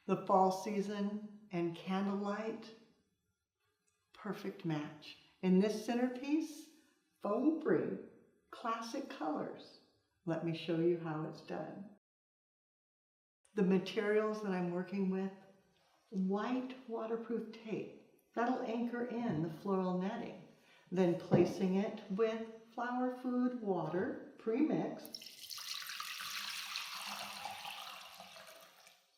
The fall season and candlelight, perfect match. In this centerpiece, foam-free, classic colors. Let me show you how it's done. The materials that I'm working with, white waterproof tape. That'll anchor in the floral netting. Then placing it with flower food water, pre-mixed.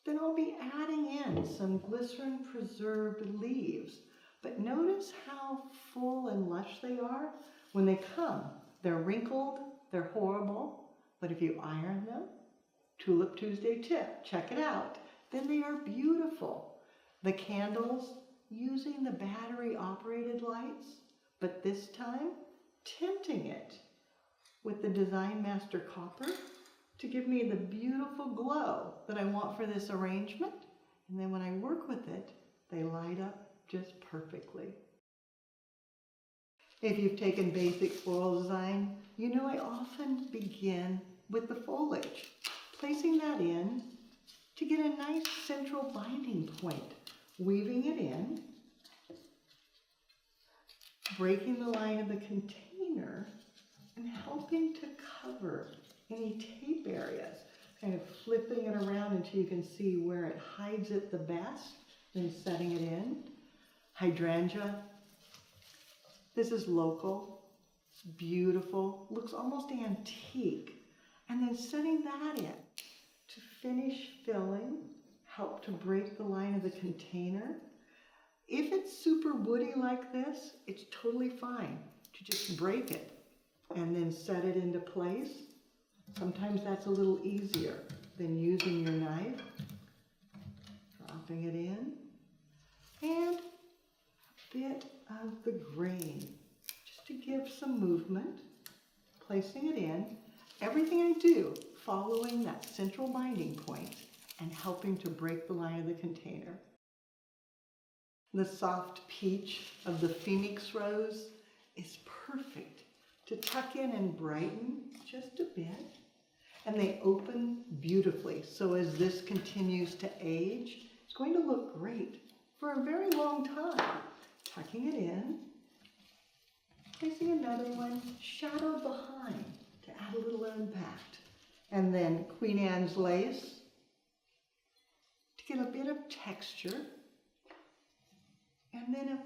Then I'll be adding in some glycerin preserved leaves. But notice how full and lush they are. When they come, they're wrinkled, they're horrible. But if you iron them, Tulip Tuesday tip, check it out. Then they are beautiful. The candles, using the battery operated lights, but this time tinting it with the Design Master Copper to give me the beautiful glow that I want for this arrangement. And then when I work with it, they light up just perfectly. If you've taken basic floral design, you know I often begin with the foliage, placing that in to get a nice central binding point, weaving it in, breaking the line of the container, and helping to cover any tape areas, kind of flipping it around until you can see where it hides it the best, then setting it in. Hydrangea, this is local, it's beautiful, looks almost antique. And then setting that in to finish filling, help to break the line of the container. If it's super woody like this, it's totally fine to just break it and then set it into place. Sometimes that's a little easier than using your knife. Dropping it in. And a bit of the grain, just to give some movement. Placing it in. Everything I do following that central binding point and helping to break the line of the container. The soft peach of the Phoenix Rose is perfect to tuck in and brighten just a bit. And they open beautifully. So as this continues to age, it's going to look great for a very long time. Tucking it in, placing another one shadowed behind to add a little impact. And then Queen Anne's lace to get a bit of texture. And then a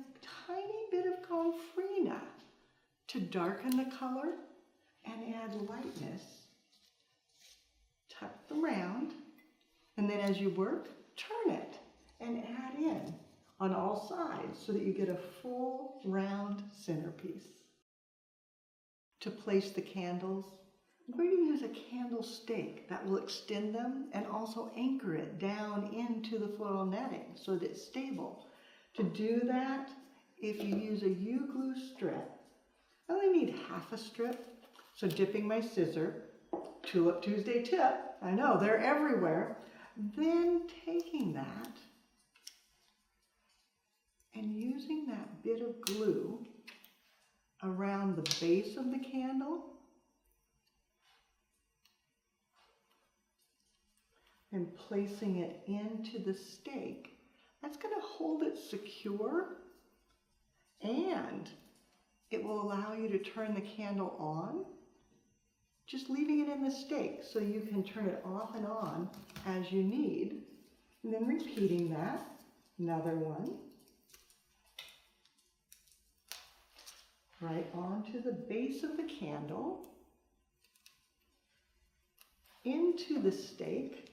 tiny bit of gomphrena to darken the color and add lightness. Tuck the round, and then as you work, turn it and add in on all sides so that you get a full round centerpiece. To place the candles, I'm going to use a candle stake that will extend them and also anchor it down into the floral netting so that it's stable. To do that, if you use a U-glue strip, I only need half a strip, so dipping my scissor, Tulip Tuesday tip, I know, they're everywhere. Then taking that and using that bit of glue around the base of the candle and placing it into the stake. That's going to hold it secure, and it will allow you to turn the candle on, just leaving it in the stake so you can turn it off and on as you need. And then repeating that, another one, right onto the base of the candle, into the stake,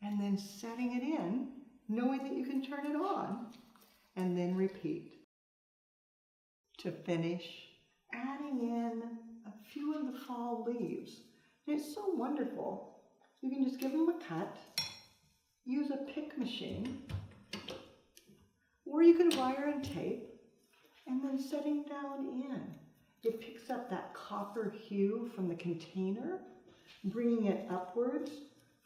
and then setting it in, knowing that you can turn it on, and then repeat. To finish, adding in a few of the fall leaves. And it's so wonderful. You can just give them a cut, use a pick machine, or you can wire and tape, and then setting down in. It picks up that copper hue from the container, bringing it upwards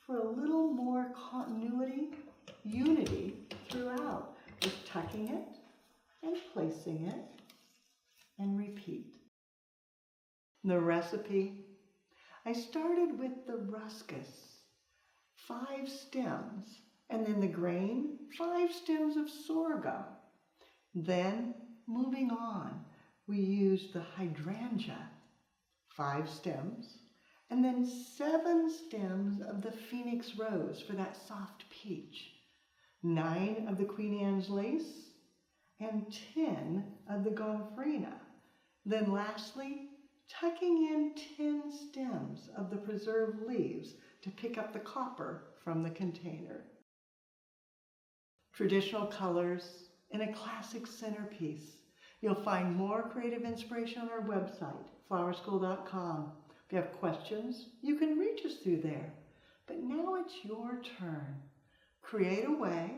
for a little more continuity, unity throughout. Just tucking it and placing it and repeat. The recipe, I started with the ruscus, 5 stems. And then the grain, 5 stems of sorghum. Then, moving on, we use the hydrangea, 5 stems, and then 7 stems of the phoenix rose for that soft peach, 9 of the Queen Anne's lace, and 10 of the gomphrena. Then lastly, tucking in 10 stems of the preserved leaves to pick up the copper from the container. Traditional colors in a classic centerpiece. You'll find more creative inspiration on our website, flowerschool.com. If you have questions, you can reach us through there. But now it's your turn. Create away,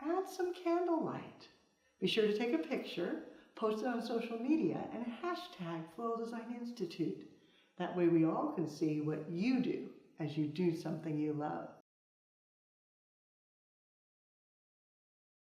add some candlelight. Be sure to take a picture, post it on social media, and hashtag Floral Design Institute. That way we all can see what you do as you do something you love.